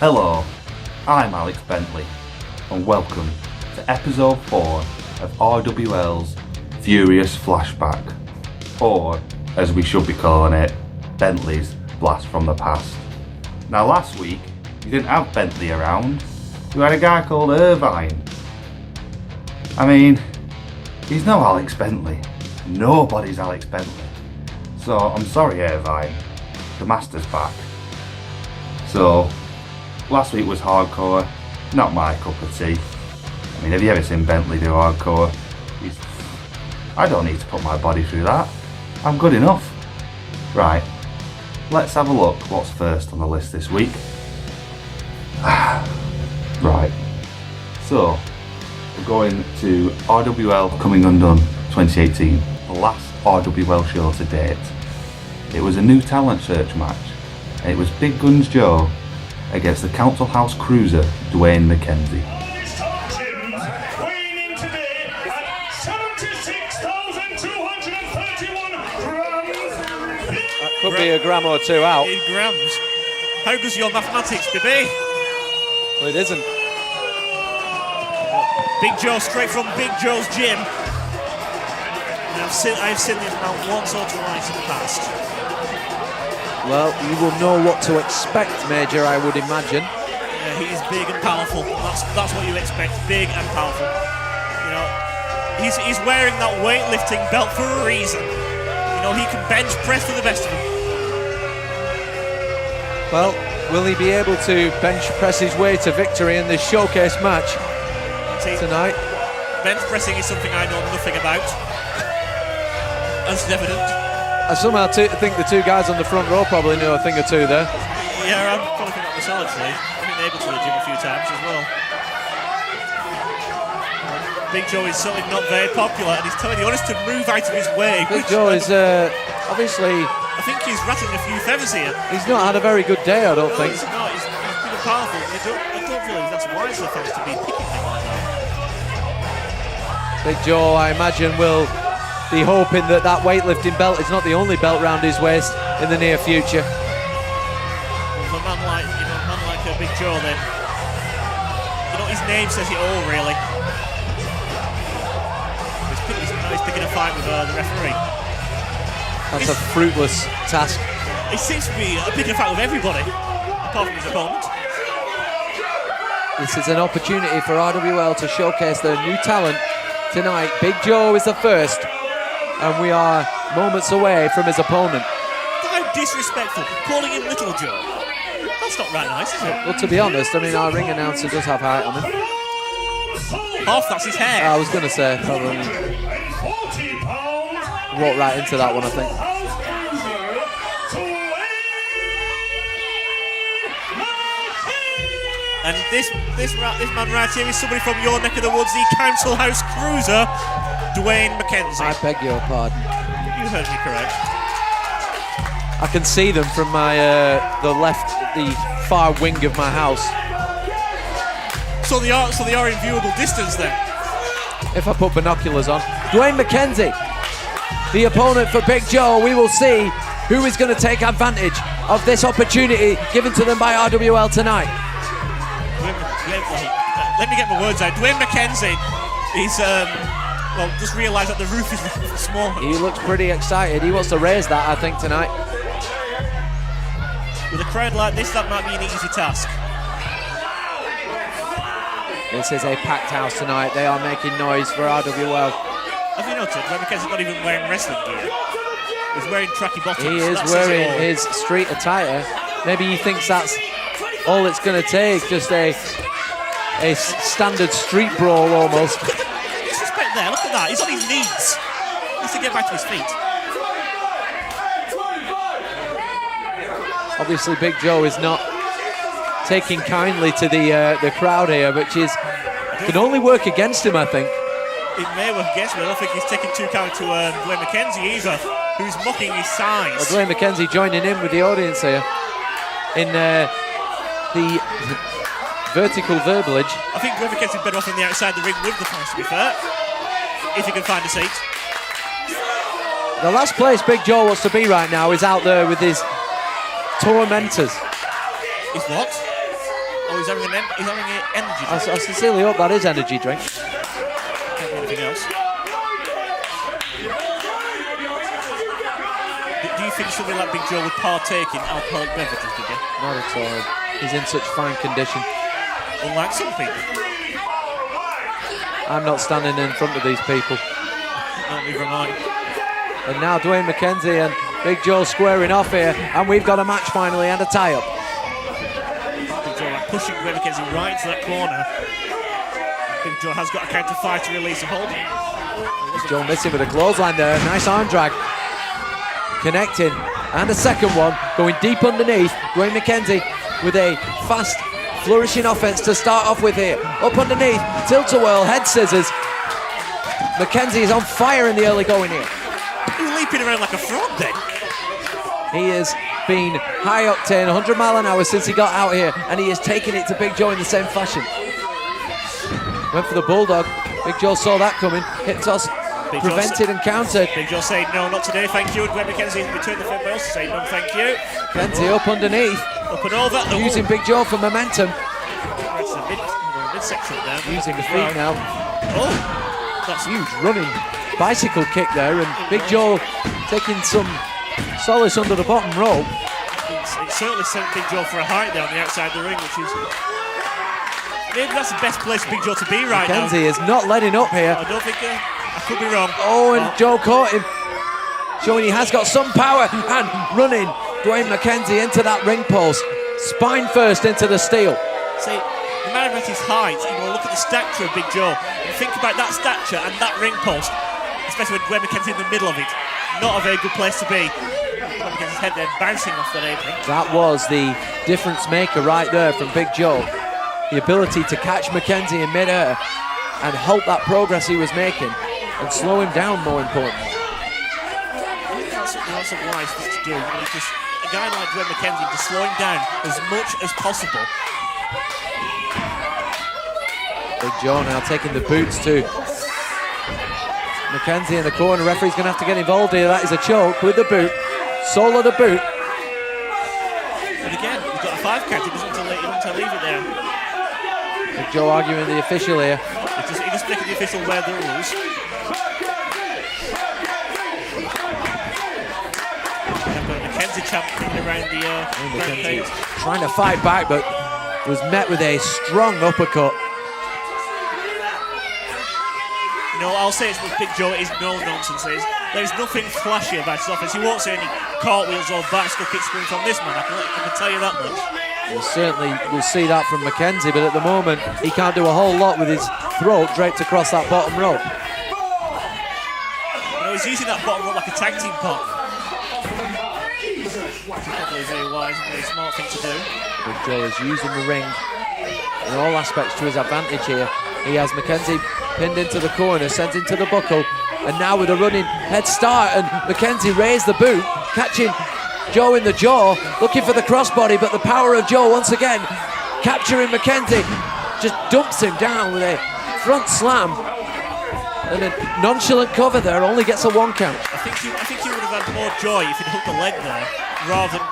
Hello, I'm Alex Bentley, and welcome to episode 4 of RWL's Furious Flashback, or as we should be calling it, Bentley's Blast from the Past. Now last week, we didn't have Bentley around, we had a guy called Irvine. I mean, he's no Alex Bentley, nobody's Alex Bentley. So I'm sorry Irvine, the master's back. So, last week was hardcore, not my cup of tea. I mean, have you ever seen Bentley do hardcore? I don't need to put my body through that. I'm good enough. Right, let's have a look what's first on the list this week. Right, so we're going to RWL Coming Undone 2018, the last RWL show to date. It was a new talent search match, and it was Big Guns Joe against the Council House Cruiser, Dwayne McKenzie. Weighing in today at 76,231 grams. That could be a gram or two out. In grams. How goes your mathematics, baby? Well, it isn't. Big Joe, straight from Big Joe's gym. And I've seen this now once or twice in the past. Well, you will know what to expect, Major, I would imagine. Yeah, he is big and powerful. That's what you expect, big and powerful. You know, he's wearing that weightlifting belt for a reason. You know, he can bench press for the best of them. Well, will he be able to bench press his way to victory in this showcase match tonight? Bench pressing is something I know nothing about. As evident. I somehow think the two guys on the front row probably know a thing or two there. Yeah, I'm probably thinking that myself actually. I've been able to the gym a few times as well. Big Joe is certainly not very popular, and he's telling the audience to move out of his way. Big Joe is obviously... I think he's rattling a few feathers here. He's not had a very good day, I don't think. He's not. He's been powerful. I don't feel that's wise for the fans to be picking him like that. Big Joe, I imagine, will be hoping that weightlifting belt is not the only belt round his waist in the near future. Well, a man like Big Joe, then, his name says it all, really. He's picking a fight with the referee. That's a fruitless task. He seems to be picking a fight with everybody, apart from his opponent. This is an opportunity for RWL to showcase their new talent tonight. Big Joe is the first, and we are moments away from his opponent. How disrespectful, calling him Little Joe. That's not right nice, is it? Well, to be honest, I mean, our ring announcer does have height on him. Half that's his hair. I was going to say, probably walked right into that one, I think. And this man right here is somebody from your neck of the woods, the Council House Cruiser, Dwayne McKenzie. I beg your pardon. You heard me correct. I can see them from my the far wing of my house. So they are in viewable distance then. If I put binoculars on. Dwayne McKenzie, the opponent for Big Joe. We will see who is going to take advantage of this opportunity given to them by RWL tonight. Let me get my words out. Dwayne McKenzie is, just realised that the roof is small. He looks pretty excited. He wants to raise that, I think, tonight. With a crowd like this, that might be an easy task. This is a packed house tonight. They are making noise for RWL. Have you noticed? Dwayne McKenzie's not even wearing wrestling gear. He's wearing tracky bottoms. He is wearing his street attire. Maybe he thinks that's all it's going to take, just a standard street brawl almost. Disrespect there, look at that, he's on his knees. He needs to get back to his feet. Obviously Big Joe is not taking kindly to the crowd here, which can only work against him, I think. It may work against him, I don't think he's taking too kindly to Dwayne McKenzie either, who's mocking his size. Well, Dwayne McKenzie joining in with the audience here in the vertical verbalage. I think Dwayne McKenzie's better off on the outside of the ring with the fans, to be fair, if he can find a seat. The last place Big Joe wants to be right now is out there with his tormentors. Is what? Oh, he's having an energy drink. I sincerely hope that is energy drink. Can't do anything else. Do you think somebody like Big Joe would partake in alcoholic beverages, did you? Not at all. He's in such fine condition. Unlike some people. I'm not standing in front of these people. Not even mine. And now Dwayne McKenzie and Big Joe squaring off here, and we've got a match finally and a tie-up. Big Joe pushing Dwayne McKenzie right into that corner. Big Joe has got a counter fight to release a hold. Big Joe missing with a clothesline there. Nice arm drag. Connecting. And a second one going deep underneath. Dwayne McKenzie with a fast, flourishing offense to start off with here. Up underneath, tilt-a-whirl, head scissors. McKenzie is on fire in the early going here. He's leaping around like a frog then. He has been high octane, 100 mile an hour since he got out here, and he is taking it to Big Joe in the same fashion. Went for the bulldog. Big Joe saw that coming. Hit toss, prevented and countered. Big Joe saying no, not today, thank you. And Dwayne McKenzie returned the fed bells to say no, thank you. McKenzie up underneath. Up and over. Using Big Joe for momentum. That's a midsection there. Using the feet now. Oh, that's huge running bicycle kick there, and Big Joe taking some solace under the bottom rope. It's certainly sent Big Joe for a height there on the outside of the ring, which is maybe that's the best place for Big Joe to be right now. McKenzie is not letting up here. I don't think I could be wrong. Oh, and Joe caught him, showing he has got some power, and running Dwayne McKenzie into that ring post, spine first into the steel. See, no matter what his height, look at the stature of Big Joe. And think about that stature and that ring post, especially with Dwayne McKenzie in the middle of it. Not a very good place to be. Dwayne McKenzie's head there bouncing off that apron. That was the difference maker right there from Big Joe. The ability to catch McKenzie in mid-air and halt that progress he was making and slow him down, more importantly. That's a wise thing to do. A guy like Dwayne McKenzie, just slow him down as much as possible. Big Joe now taking the boots to McKenzie in the corner. Referee's going to have to get involved here. That is a choke with the boot. Sole of the boot. And again, he's got a 5 count. He doesn't want to leave it there. Big Joe arguing with the official here. He just making the official wear the rules. McKenzie champing around the McKenzie trying to fight back, but was met with a strong uppercut. I'll say it's with Big Joe, it is no nonsense. There's nothing flashy about his offense. He won't see any cartwheels or bicycle kick spring from this man, I can tell you that much. We certainly will see that from McKenzie, but at the moment he can't do a whole lot with his throat draped across that bottom rope. He's using that bottom rope like a tag team pop. Probably a very wise and very smart thing to do. Big Joe is using the ring in all aspects to his advantage here. He has McKenzie pinned into the corner, sent into the buckle, and now with a running head start, and McKenzie raised the boot, catching Joe in the jaw, looking for the crossbody, but the power of Joe once again capturing McKenzie, just dumps him down with a front slam, and a nonchalant cover there, only gets a 1 count. I think he would have had more joy if he'd hooked the leg there, rather than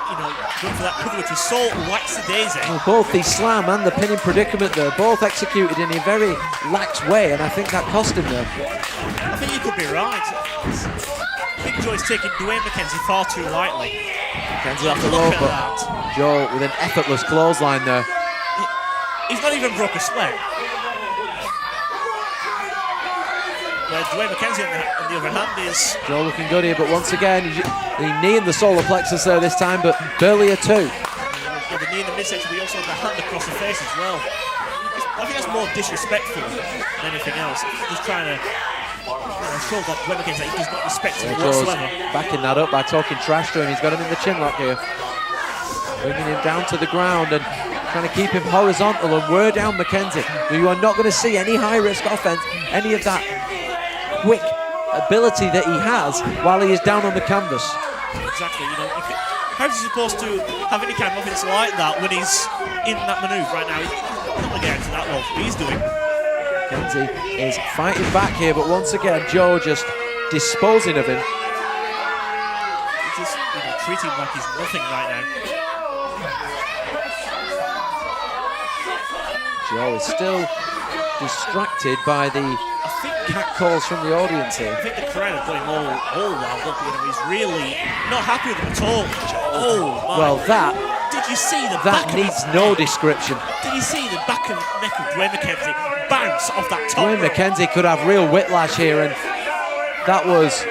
going for that cover, which was so waxy-daisy. Well, both the slam and the pinning predicament there, both executed in a very lax way, and I think that cost him there. I think you could be right. Big Joe is taking Dwayne McKenzie far too lightly. McKenzie off the rope, but Joe with an effortless clothesline there. He's not even broke a sweat. Where Dwayne McKenzie on the other hand is... Joe looking good here, but once again, the knee in the solar plexus there this time, but barely a 2. Yeah, the knee in the midsection, but he also has the hand across the face as well. I think that's more disrespectful than anything else. Just trying to show that Dwayne McKenzie does not respect him whatsoever. Backing that up by talking trash to him. He's got him in the chin lock here. Bringing him down to the ground and trying to keep him horizontal and wear down McKenzie. You are not going to see any high-risk offense, any of that quick ability that he has while he is down on the canvas. Exactly, how is he supposed to have any kind of offense like that when he's in that manoeuvre right now? He's not going to get into that well. He's doing. McKenzie is fighting back here, but once again, Joe just disposing of him. He's just treating him like he's nothing right now. Joe is still distracted by the cat calls from the audience here. I think the crowd are going all wild up with him. He's really not happy with him at all. Oh my. Well, that Did you see the back needs no description. Did you see the back of the neck of Dwayne McKenzie bounce off that top Dwayne rope? McKenzie could have real whiplash here, and that was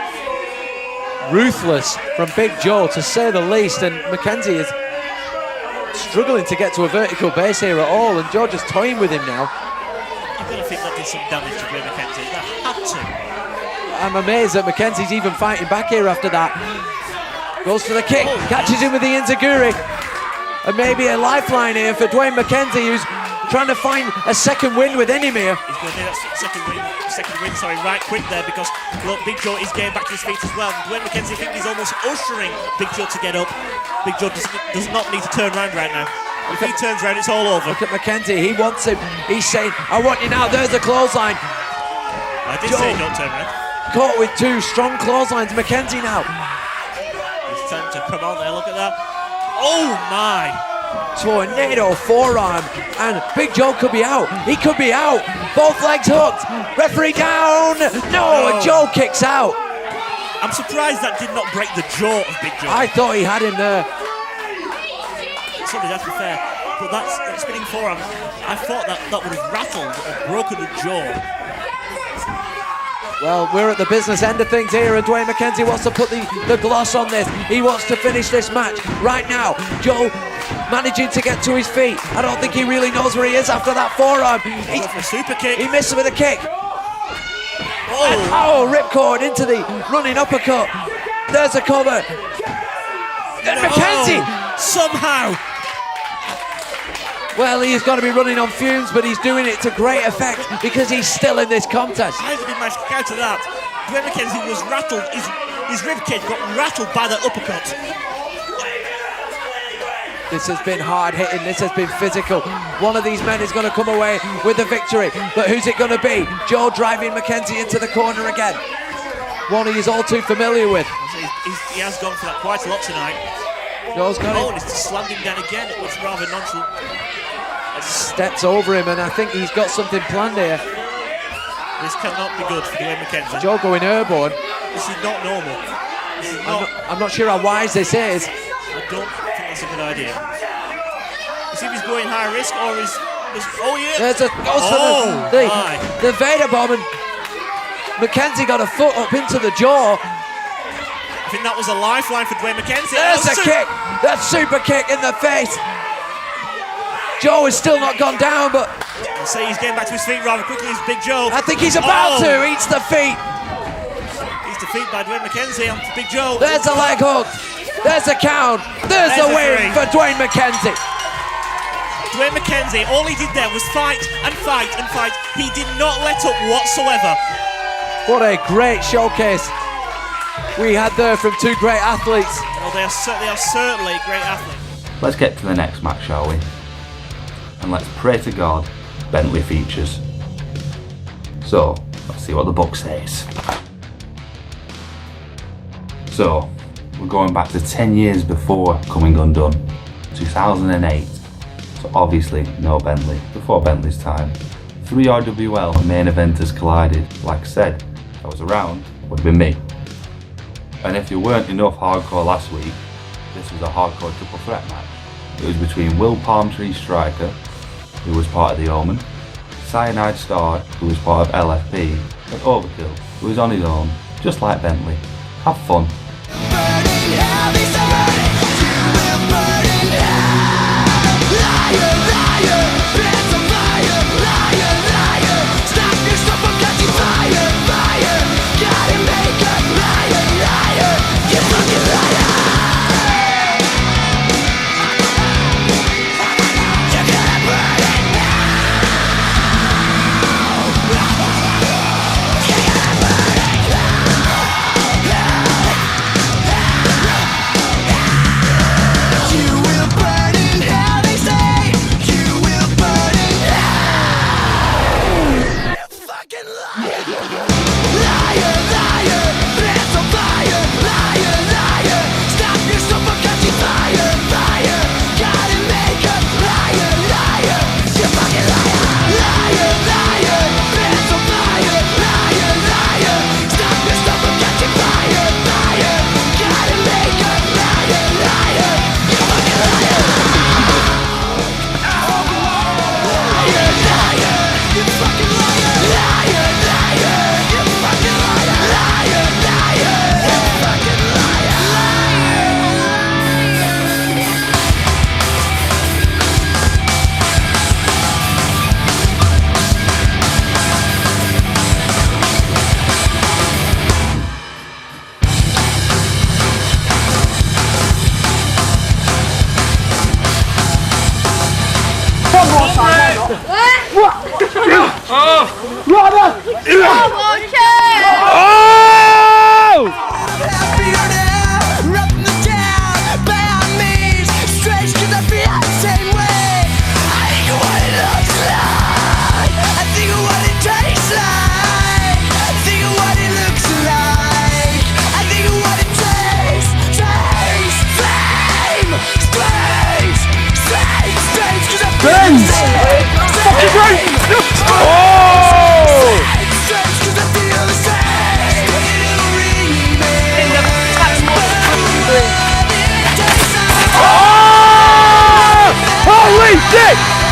ruthless from Big Joe, to say the least. And McKenzie is struggling to get to a vertical base here at all, and Joe just toying with him now. I've got to think that did some damage to Dwayne McKenzie. That had to. I'm amazed that McKenzie's even fighting back here after that. Goes for the kick, catches him with the enziguri. And maybe a lifeline here for Dwayne McKenzie, who's trying to find a second win with Enimir. He's going to do that second win, right quick there, because look, Big Joe is getting back to his feet as well. And Dwayne McKenzie, I think he's almost ushering Big Joe to get up. Big Joe does not need to turn around right now. If he turns around, it's all over. Look at McKenzie, he wants him. He's saying, I want you now. There's a clothesline. I did say don't turn around. Caught with two strong clotheslines. McKenzie now. It's time to come on there, look at that. Oh my! Tornado forearm, and Big Joe could be out. He could be out. Both legs hooked. Referee down. No, and Joe kicks out. I'm surprised that did not break the jaw of Big Joe. I thought he had him there. Sorry, that's fair. But that spinning forearm, I thought that would have rattled or broken the jaw. Well, we're at the business end of things here, and Dwayne McKenzie wants to put the gloss on this. He wants to finish this match right now. Joe managing to get to his feet. I don't think he really knows where he is after that forearm. He's a super kick. He missed with a kick. Oh, ripcord into the running uppercut. There's a cover. And McKenzie! Somehow! Well, he's got to be running on fumes, but he's doing it to great effect because he's still in this contest. How did he manage to get out of that? Dwayne McKenzie was rattled. His ribcage got rattled by the uppercut. This has been hard hitting, this has been physical. One of these men is going to come away with the victory, but who's it going to be? Joe driving McKenzie into the corner again. One he's all too familiar with. He has gone for that quite a lot tonight. Joe's got and he's just slammed him down again. It looks rather nonchalant. Steps over him, and I think he's got something planned here. This cannot be good for Dwayne McKenzie. Joe going airborne. This is not normal. This is not. I'm not sure how wise this is. I don't think that's a good idea. You see if he's going high risk or is oh yeah. There's a goes for the Vader bomb, and McKenzie got a foot up into the jaw. I think that was a lifeline for Dwayne McKenzie. There's a kick. That super kick in the face. Joe has still not gone down, but I'll say he's getting back to his feet rather quickly. It's Big Joe. I think he's about to. Eats the feet. He's defeated by Dwayne McKenzie on Big Joe. There's a leg hook. There's a count. There's a win for Dwayne McKenzie. Dwayne McKenzie, all he did there was fight and fight and fight. He did not let up whatsoever. What a great showcase we had there from two great athletes. Well, they are certainly great athletes. Let's get to the next match, shall we? And let's pray to God Bentley features. So, let's see what the book says. So, we're going back to 10 years before Coming Undone, 2008. So obviously no Bentley, before Bentley's time. 3 RWL main eventers collided. Like I said, if I was around, it would have been me. And if you weren't enough hardcore last week, this was a hardcore triple threat match. It was between Will Palmtree Striker, who was part of the Omen, Cyanide Starr, who was part of LFP, and Overkill, who was on his own, just like Bentley. Have fun.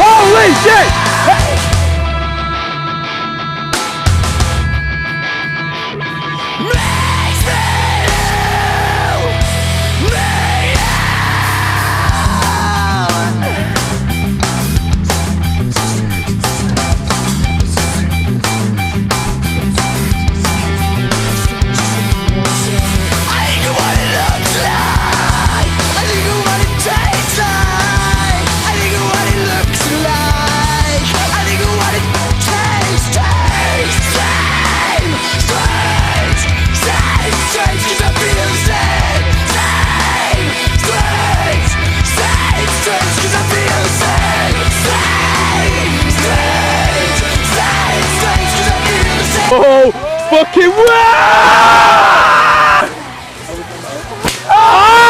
Holy shit! Oh, fucking wow! Oh!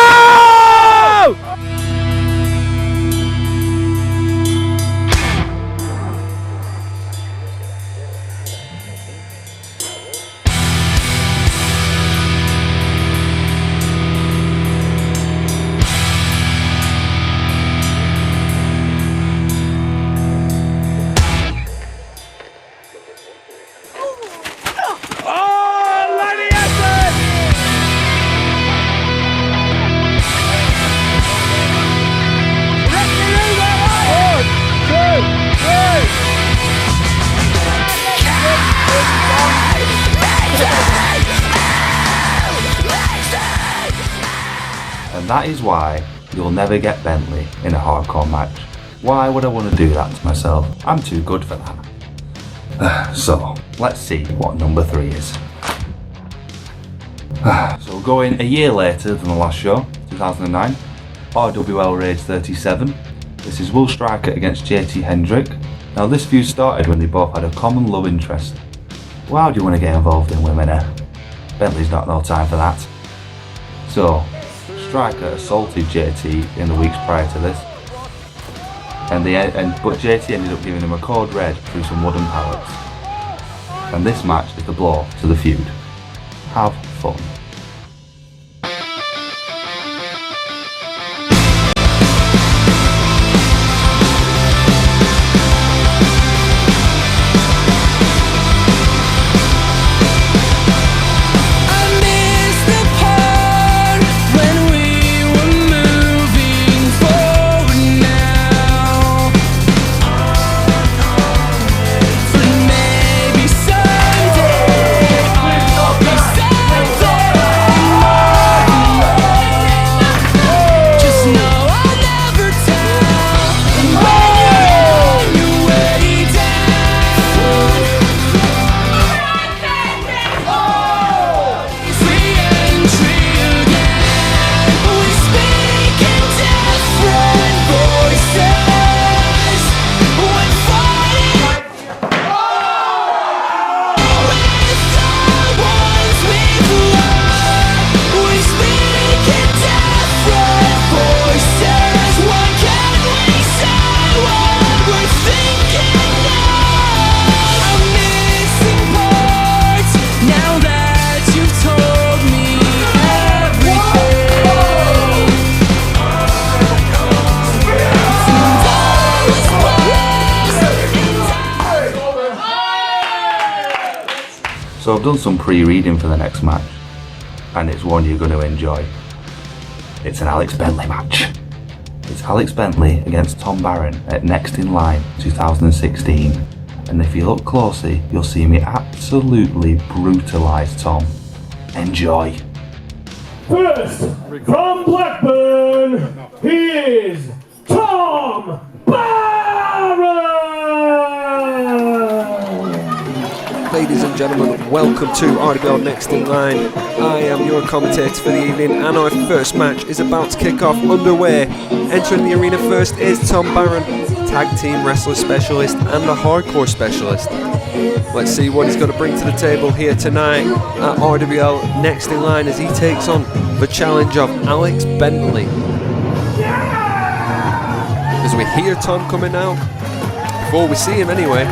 And that is why you'll never get Bentley in a hardcore match. Why would I want to do that to myself? I'm too good for that. So, let's see what number 3 is. So we're going a year later than the last show, 2009. RWL Rage 37. This is Will Striker against JT Hendrick. Now this feud started when they both had a common love interest. Why do you want to get involved in women, eh? Bentley's not no time for that. So, Striker assaulted JT in the weeks prior to this, but JT ended up giving him a code red through some wooden pallets. And this match is the blow to the feud. Have fun. So I've done some pre-reading for the next match, and it's one you're going to enjoy. It's an Alex Bentley match. It's Alex Bentley against Tom Barron at Next in Line 2016, and if you look closely, you'll see me absolutely brutalise Tom. Enjoy. First, from Blackburn, he is Tom Barron! Ladies and gentlemen, welcome to RWL Next in Line. I am your commentator for the evening, and our first match is about to kick off, underway. Entering the arena first is Tom Barron, tag team wrestler specialist and a hardcore specialist. Let's see what he's going to bring to the table here tonight at RWL Next in Line as he takes on the challenge of Alex Bentley. As we hear Tom coming out, before we see him anyway,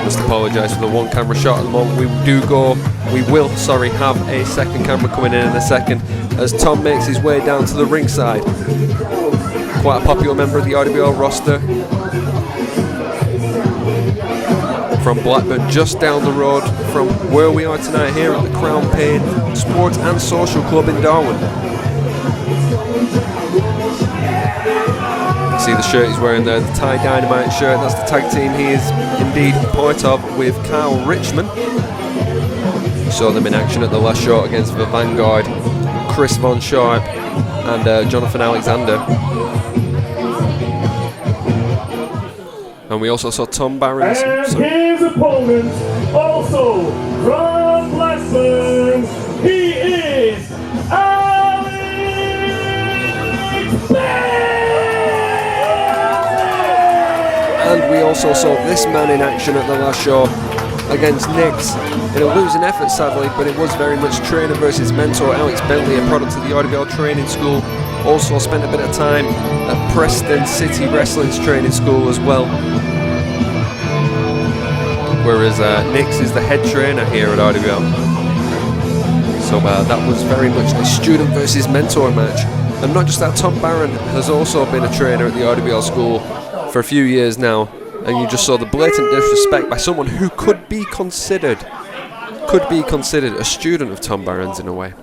must apologise for the one camera shot at the moment. We will have a second camera coming in a second as Tom makes his way down to the ringside. Quite a popular member of the RWL roster from Blackburn, just down the road from where we are tonight here at the Crown Pain Sports and Social Club in Darwen. See the shirt he's wearing there, the Tie Dynamite shirt. That's the tag team he is indeed part of with Kyle Richmond. We saw them in action at the last show against the Vanguard, Chris Von Sharp and Jonathan Alexander. And we also saw Tom Barron. And his opponent, also from Blackburn, he is Alex Bentley! And we also saw this man in action at the last show against Nix in a losing effort, sadly, but it was very much trainer versus mentor. Alex Bentley, a product of the RWL training school, also spent a bit of time at Preston City Wrestling's training school as well. Whereas Nix is the head trainer here at RWL. So that was very much a student versus mentor match. And not just that, Tom Barron has also been a trainer at the RWL school for a few years now, and you just saw the blatant disrespect by someone who could be considered a student of Tom Barron's in a way.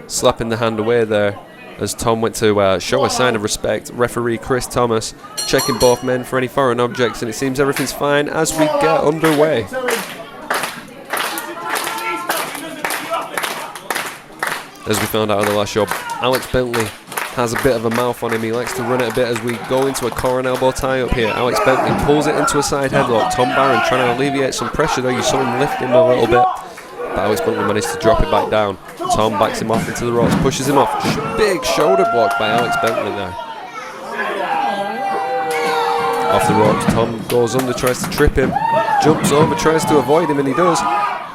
Slapping the hand away there as Tom went to show a sign of respect. Referee Chris Thomas checking both men for any foreign objects, and it seems everything's fine as we get underway. As we found out in the last show, Alex Bentley has a bit of a mouth on him. He likes to run it a bit as we go into a core and elbow tie up here. Alex Bentley pulls it into a side headlock. Tom Barron trying to alleviate some pressure though. You saw him lift him a little bit, but Alex Bentley managed to drop it back down. Tom backs him off into the ropes, pushes him off. Big shoulder block by Alex Bentley there. Off the ropes, Tom goes under, tries to trip him, jumps over, tries to avoid him, and he does.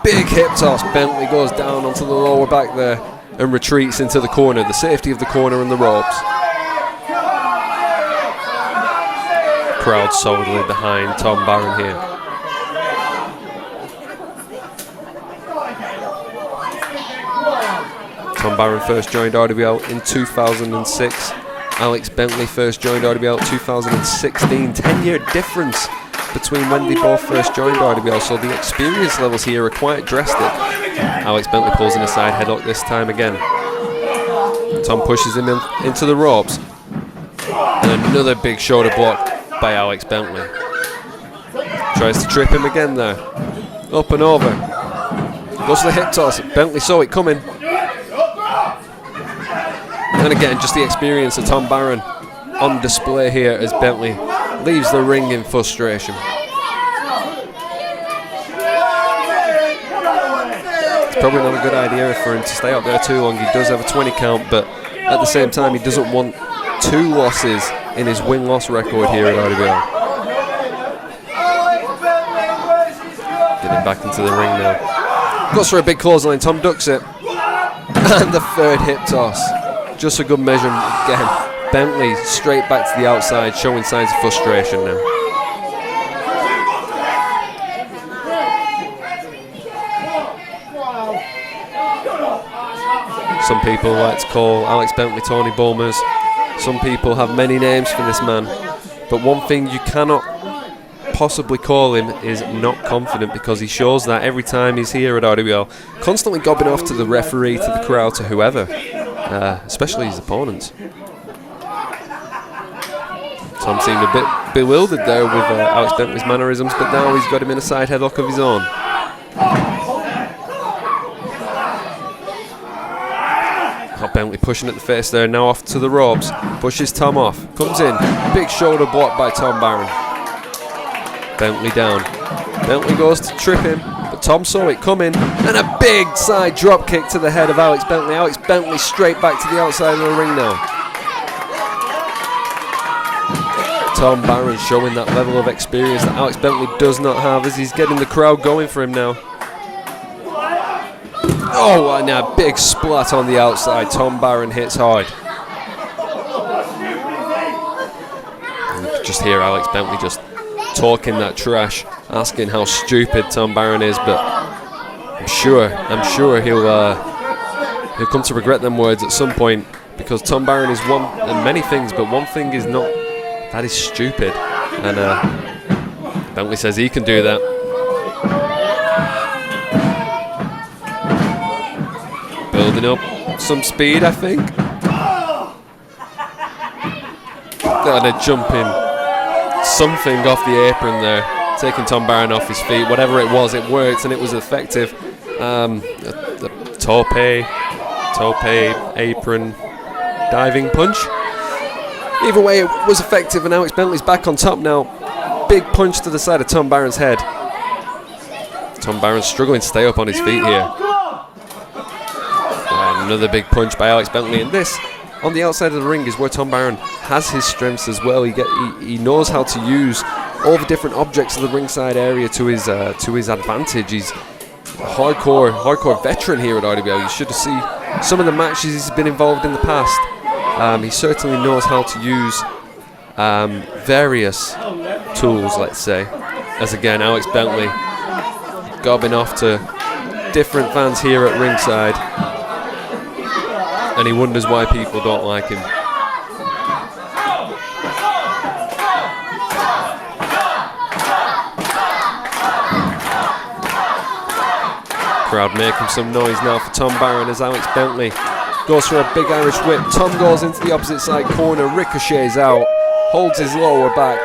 Big hip toss. Bentley goes down onto the lower back there and retreats into the corner, the safety of the corner and the ropes. Crowd solidly behind Tom Barron here. Tom Barron first joined RWL in 2006. Alex Bentley first joined RWL 2016. 10-year difference between when they both first joined RWL, so the experience levels here are quite drastic. Alex Bentley pulls in a side headlock this time again. Tom pushes him into the ropes. And another big shoulder block by Alex Bentley. Tries to trip him again there. Up and over. Goes to the hip toss. Bentley saw it coming. And again, just the experience of Tom Barron on display here as Bentley leaves the ring in frustration. It's probably not a good idea for him to stay out there too long. He does have a 20 count, but at the same time he doesn't want 2 losses in his win-loss record here at RWL. Getting back into the ring now. Goes for a big clothesline, Tom ducks it. And the third hip toss. Just a good measure again. Bentley straight back to the outside, showing signs of frustration now. Some people like to call Alex Bentley Tony Bulmers. Some people have many names for this man. But one thing you cannot possibly call him is not confident, because he shows that every time he's here at RWL. Constantly gobbing off to the referee, to the crowd, to whoever. Especially his opponents. Tom seemed a bit bewildered there with Alex Bentley's mannerisms, but now he's got him in a side headlock of his own. Bentley pushing at the face there, now off to the ropes, pushes Tom off, comes in, big shoulder block by Tom Barron. Bentley down, Bentley goes to trip him, but Tom saw it coming, and a big side drop kick to the head of Alex Bentley. Alex Bentley straight back to the outside of the ring now. Tom Barron showing that level of experience that Alex Bentley does not have as he's getting the crowd going for him now. Oh, and a big splat on the outside. Tom Barron hits hard. And you can just hear Alex Bentley just talking that trash, asking how stupid Tom Barron is, but I'm sure he'll come to regret them words at some point, because Tom Barron is one and many things, but one thing is not. That is stupid, and Bentley says he can do that. Building up some speed, I think. And a jumping something off the apron there, taking Tom Barron off his feet. Whatever it was, it worked and it was effective. The tope apron diving punch. Either way, it was effective, and Alex Bentley's back on top now. Big punch to the side of Tom Barron's head. Tom Barron struggling to stay up on his feet here. Another big punch by Alex Bentley, and this on the outside of the ring is where Tom Barron has his strengths as well. He knows how to use all the different objects of the ringside area to his advantage. He's a hardcore veteran here at RWL. You should see some of the matches he's been involved in the past. He certainly knows how to use various tools, let's say. As again, Alex Bentley gobbing off to different fans here at ringside, and he wonders why people don't like him. Crowd making some noise now for Tom Barron as Alex Bentley goes for a big Irish whip. Tom goes into the opposite side corner, ricochets out, holds his lower back.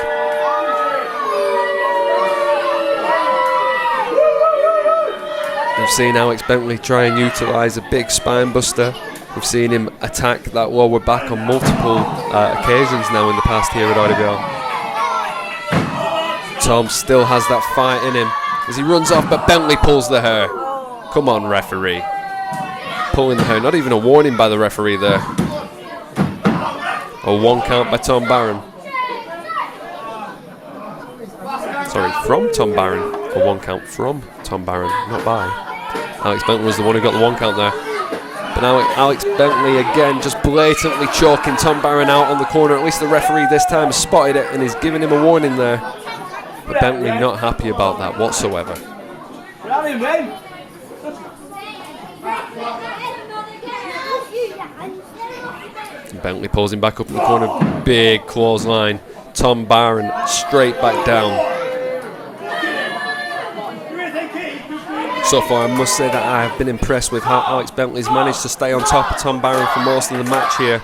We've seen Alex Bentley try and utilise a big spine buster. We've seen him attack that lower back on multiple occasions now in the past here at RWL. Tom still has that fight in him as he runs off, but Bentley pulls the hair. Come on, referee. Pulling the hair, not even a warning by the referee there. A 1 count by Tom Barron. Sorry, from Tom Barron. A 1 count from Tom Barron, not by. Alex Bentley was the one who got the 1 count there. But now Alex Bentley again just blatantly choking Tom Barron out on the corner. At least the referee this time has spotted it and is giving him a warning there. But Bentley not happy about that whatsoever. Bentley pulls him back up in the corner. Big clothesline. Tom Barron straight back down. So far, I must say that I have been impressed with how Alex Bentley's managed to stay on top of Tom Barron for most of the match here.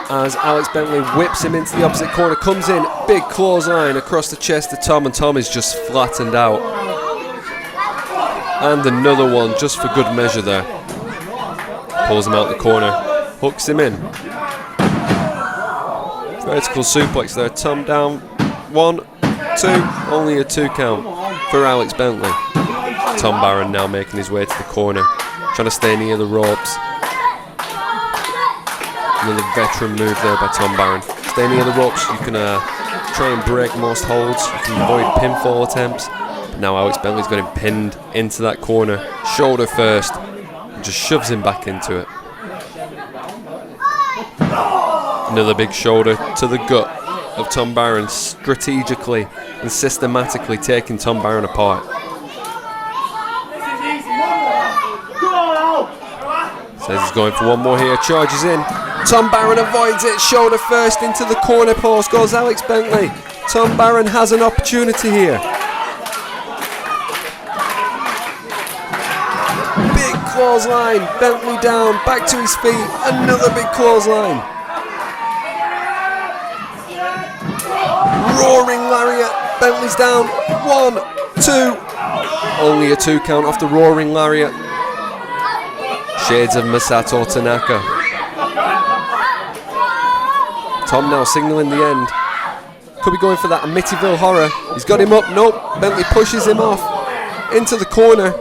As Alex Bentley whips him into the opposite corner, comes in, big clothesline across the chest of Tom, and Tom is just flattened out. And another one just for good measure there. Pulls him out the corner, hooks him in. Vertical suplex there, Tom down. 1, 2, only a 2 count for Alex Bentley. Tom Barron now making his way to the corner, trying to stay near the ropes. Another veteran move there by Tom Barron. Stay near the ropes, you can try and break most holds, you can avoid pinfall attempts. But now Alex Bentley's got him pinned into that corner, shoulder first, and just shoves him back into it. Another big shoulder to the gut of Tom Barron, strategically and systematically taking Tom Barron apart. Says he's going for one more here, charges in. Tom Barron avoids it, shoulder first into the corner post goes Alex Bentley. Tom Barron has an opportunity here. Big clothesline, Bentley down, back to his feet, another big clothesline. Roaring lariat, Bentley's down, 1, 2. Only a 2 count off the roaring lariat. Shades of Masato Tanaka. Tom now signalling the end. Could be going for that Amityville horror. He's got him up. Nope. Bentley pushes him off into the corner.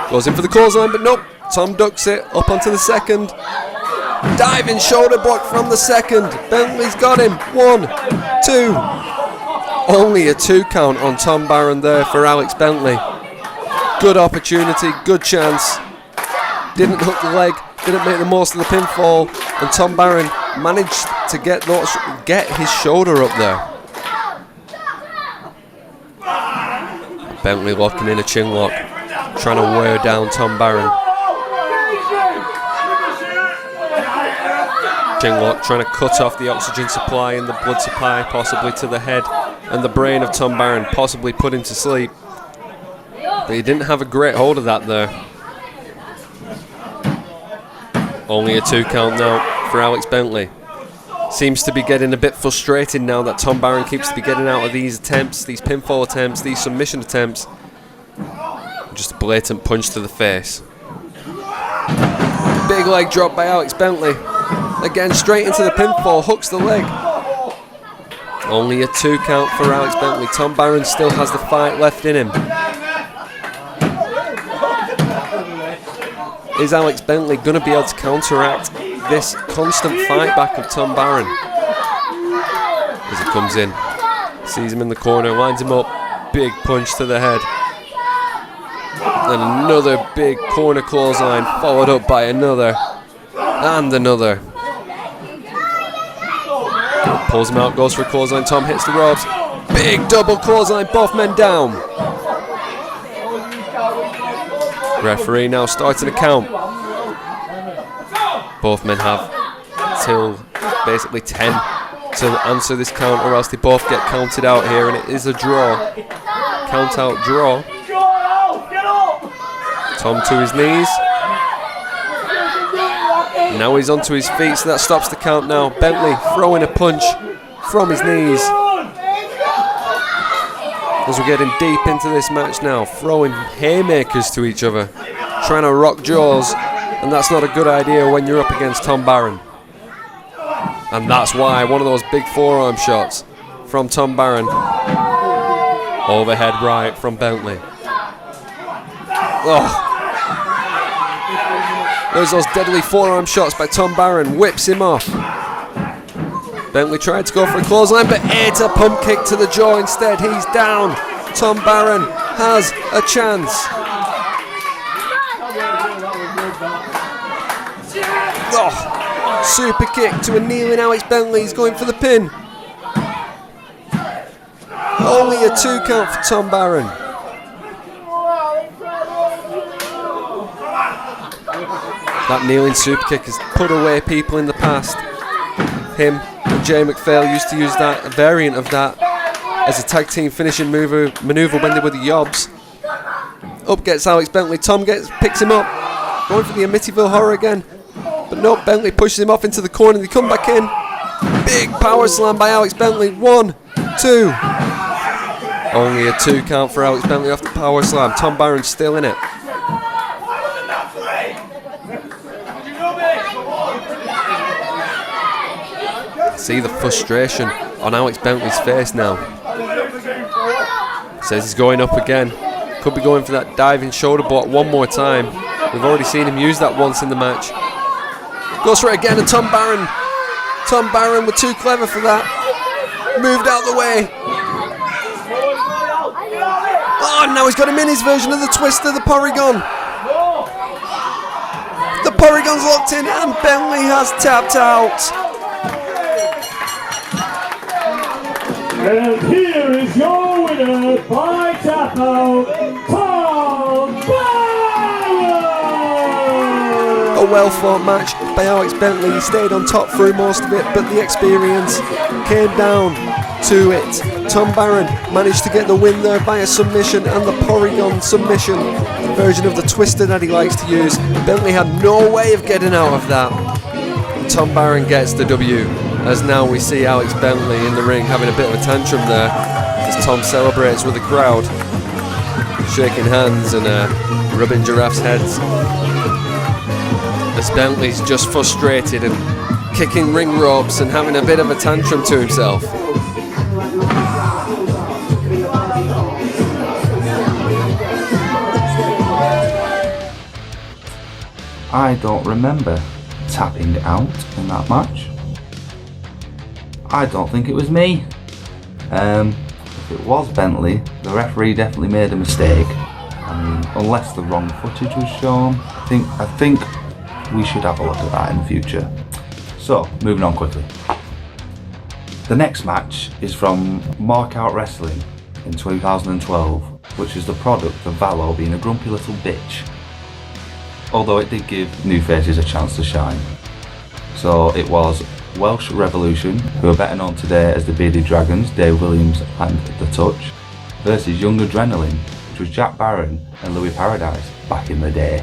Goes in for the clothesline, but nope. Tom ducks it up onto the second. Diving shoulder block from the second. Bentley's got him. 1, 2. Only a 2 count on Tom Barron there for Alex Bentley. Good opportunity, good chance. Didn't hook the leg, didn't make the most of the pinfall, and Tom Barron managed to get his shoulder up there. Bentley locking in a chin lock, trying to wear down Tom Barron. Chin lock, trying to cut off the oxygen supply and the blood supply, possibly to the head and the brain of Tom Barron, possibly put him to sleep. But he didn't have a great hold of that there. Only a 2 count now for Alex Bentley. Seems to be getting a bit frustrated now that Tom Barron keeps to be getting out of these attempts, these pinfall attempts, these submission attempts. Just a blatant punch to the face. Big leg drop by Alex Bentley. Again, straight into the pinfall, hooks the leg. Only a 2 count for Alex Bentley. Tom Barron still has the fight left in him. Is Alex Bentley going to be able to counteract this constant fight back of Tom Barron? As he comes in, sees him in the corner, lines him up, big punch to the head. And another big corner clothesline, followed up by another, and another. Pulls him out, goes for a clothesline, Tom hits the ropes. Big double clothesline, both men down. Referee now starting a count. Both men have till basically 10 to answer this count, or else they both get counted out here, and it is a draw. Count out draw. Tom to his knees. Now he's onto his feet, so that stops the count now. Bentley throwing a punch from his knees. As we're getting deep into this match now, throwing haymakers to each other, trying to rock jaws, and that's not a good idea when you're up against Tom Barron. And that's why one of those big forearm shots from Tom Barron. Overhead right from Bentley. Oh. There's those deadly forearm shots by Tom Barron, whips him off. Bentley tried to go for a clothesline, but it's a pump kick to the jaw instead. He's down. Tom Barron has a chance. Oh, super kick to a kneeling Alex Bentley. He's going for the pin. Only a 2 count for Tom Barron. That kneeling super kick has put away people in the past. Him and Jay McPhail used to use that, a variant of that, as a tag team finishing maneuver when they were the YOBz. Up gets Alex Bentley. Tom picks him up, going for the Amityville horror again. But no, Bentley pushes him off into the corner. They come back in. Big power slam by Alex Bentley. 1, 2. Only a 2 count for Alex Bentley off the power slam. Tom Barron's still in it. See the frustration on Alex Bentley's face now. Says he's going up again. Could be going for that diving shoulder block one more time. We've already seen him use that once in the match. Goes for it again, and Tom Barron were too clever for that. Moved out the way. Oh, now he's got him in his version of the Twister, the Porygon. The Porygon's locked in, and Bentley has tapped out. And here is your winner by tap out, Tom Barron! A well fought match by Alex Bentley. He stayed on top through most of it, but the experience came down to it. Tom Barron managed to get the win there by a submission, and the Porygon submission, the version of the Twister that he likes to use. Bentley had no way of getting out of that. And Tom Barron gets the W. As now we see Alex Bentley in the ring having a bit of a tantrum there as Tom celebrates with the crowd, shaking hands and rubbing giraffes' heads. As Bentley's just frustrated and kicking ring ropes and having a bit of a tantrum to himself. I don't remember tapping out in that match. I don't think it was me. If it was Bentley, the referee definitely made a mistake. I mean, unless the wrong footage was shown, I think we should have a look at that in the future. So, moving on quickly. The next match is from Markout Wrestling in 2012, which is the product of Valo being a grumpy little bitch. Although it did give new faces a chance to shine. So it was Welsh Revolution, who are better known today as the Bearded Dragons, Dave Williams and The Touch, versus Young Adrenaline, which was Jack Barron and Louis Paradise back in the day.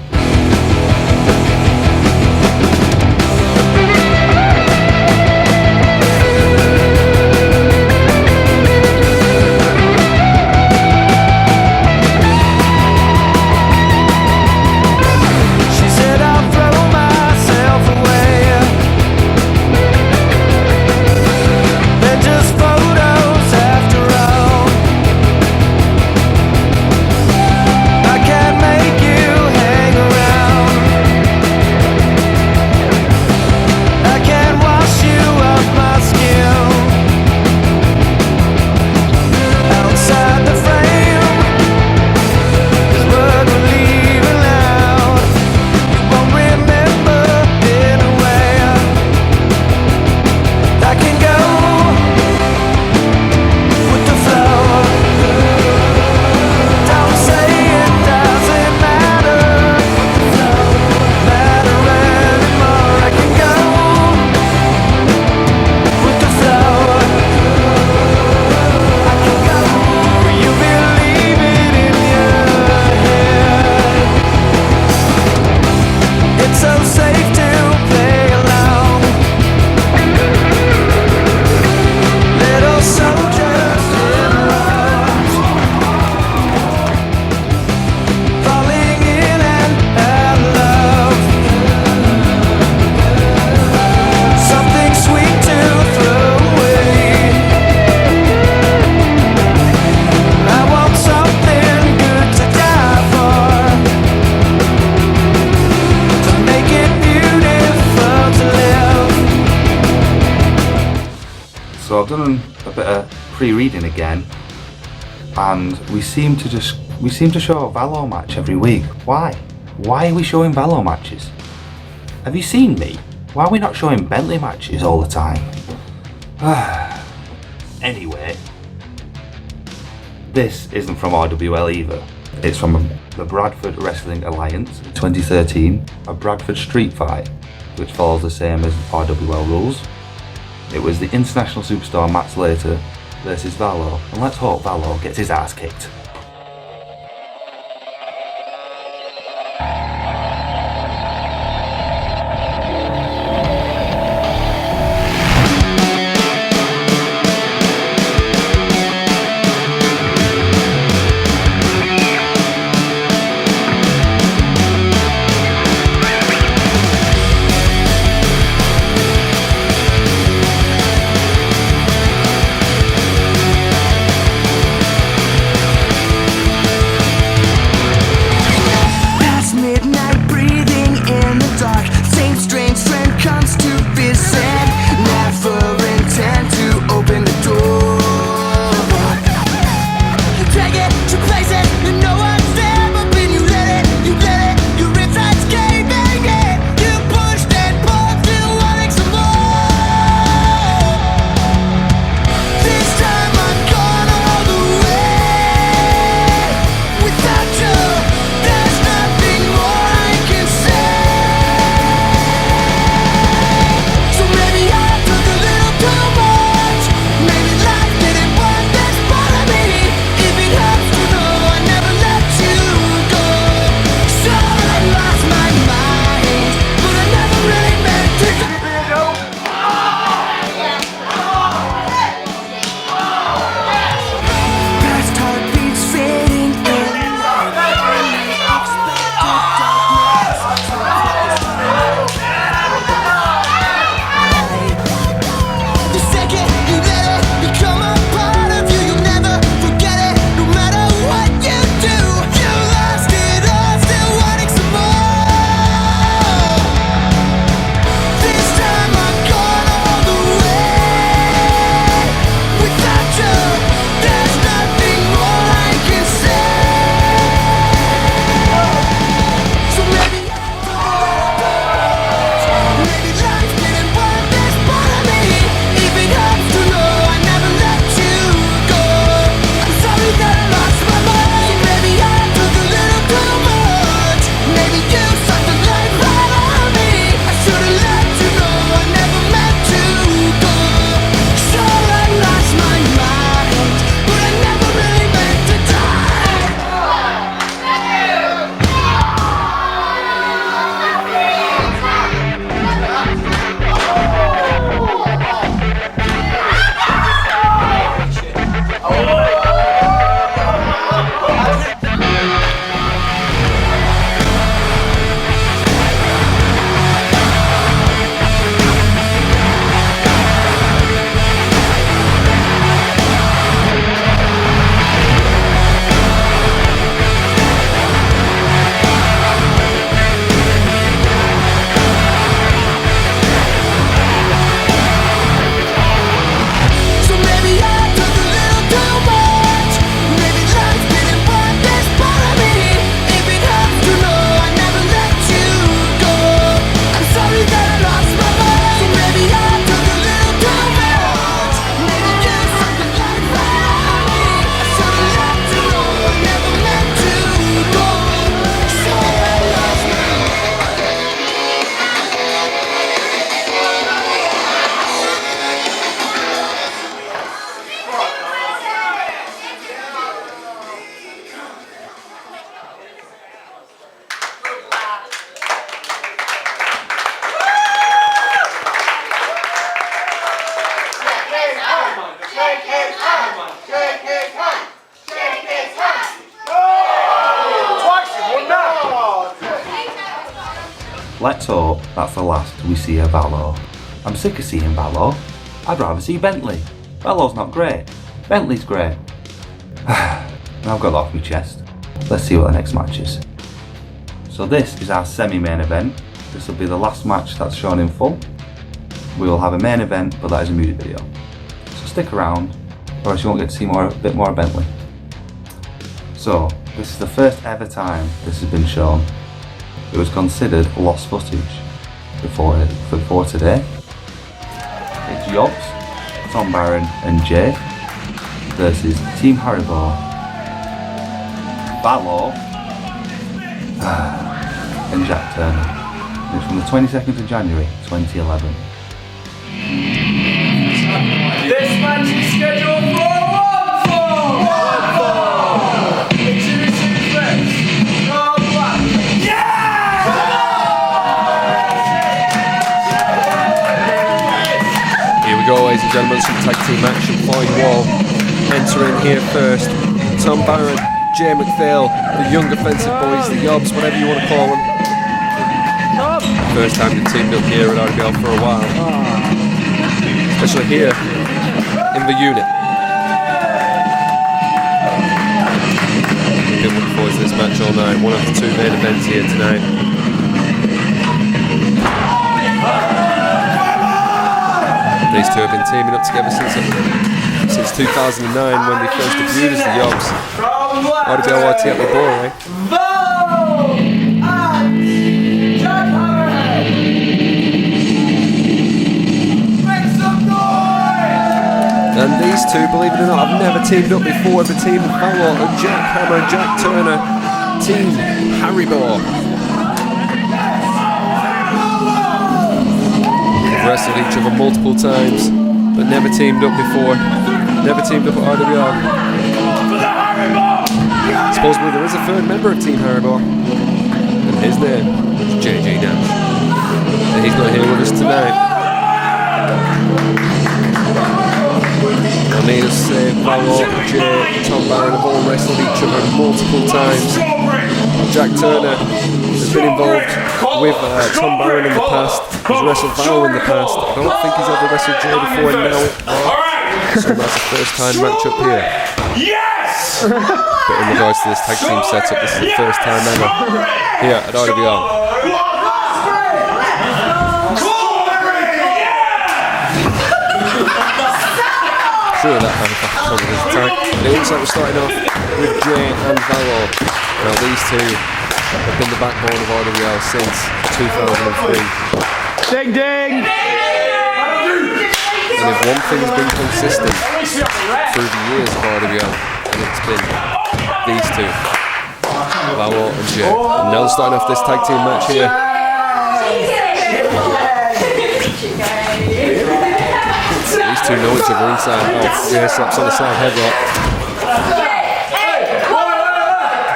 So I've done a bit of pre-reading again, and we seem to show a Valo match every week. Why? Why are we showing Valo matches? Have you seen me? Why are we not showing Bentley matches all the time? Anyway, this isn't from RWL either. It's from the Bradford Wrestling Alliance 2013, a Bradford street fight, which follows the same as RWL rules. It was the international superstar Matt Slater versus Valo, and let's hope Valo gets his ass kicked. Let's hope that's the last we see of Valo. I'm sick of seeing Valo. I'd rather see Bentley. Valo's not great. Bentley's great. I've got that off my chest. Let's see what the next match is. So this is our semi-main event. This will be the last match that's shown in full. We will have a main event, but that is a music video. So stick around, or else you won't get to see a bit more of Bentley. So, this is the first ever time this has been shown. It was considered lost footage before today. It's YOBz, Tom Barron and Jayyy versus Team Haribo, Valo and Jack Turner. It's from the 22nd of January 2011. This match is scheduled for one fall. Exhibition first. No black. Yeah! Here we go, ladies and gentlemen, some tag team action for you all. Entering here first, Tom Barron, Jayyy McPhail, the young offensive boys, the YOBz, whatever you want to call them. First time they've teamed up here at RWL for a while. Especially here in the unit. Been looking forward to this match all night. One of the two main events here tonight. These two have been teaming up together since 2009 when they first debuted as the YOBz. RWL at the ball, And these two, believe it or not, have never teamed up before. The team Valo and Jack Hammer and Jack Turner. Team Haribo. They've wrestled each other multiple times, but never teamed up before. Never teamed up at RWL. Supposedly there is a third member of Team Haribo, and his name is JJ Nash. And he's not here with us tonight. Needless to say, Valo, Jayyy, Tom Barron have all wrestled each other multiple times. Jack Turner has been involved with Tom Barron in the past. He's wrestled Valo in the past. I don't think he's ever wrestled Jayyy before now. So that's the first time matchup here. Yes! But in regards to this tag team setup, this is the first time ever here at RWL. Sure, that kind of his attack. It looks like we're starting off with Jayyy and Valo. Now these two have been the backbone of RWL since 2003. Ding ding! And if one thing has been consistent through the years of RWL, and it's been these two, Valo and Jayyy. And now starting off this tag team match here. These two know each other inside and out. Jayyy slaps on the side headlock.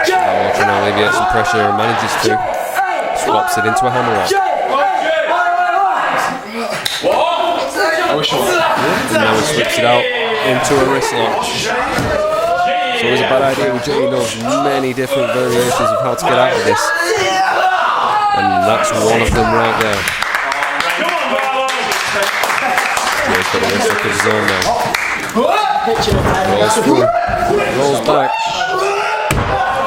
Valo trying to alleviate some pressure and manages to. Swaps it into a hammerlock. And now he slips it out into a wrist lock. So it was a bad idea with Jayyy knows many different variations of how to get out of this. And that's one of them right there. Jay's got a wrist lock of his own now. Rolls through, rolls back.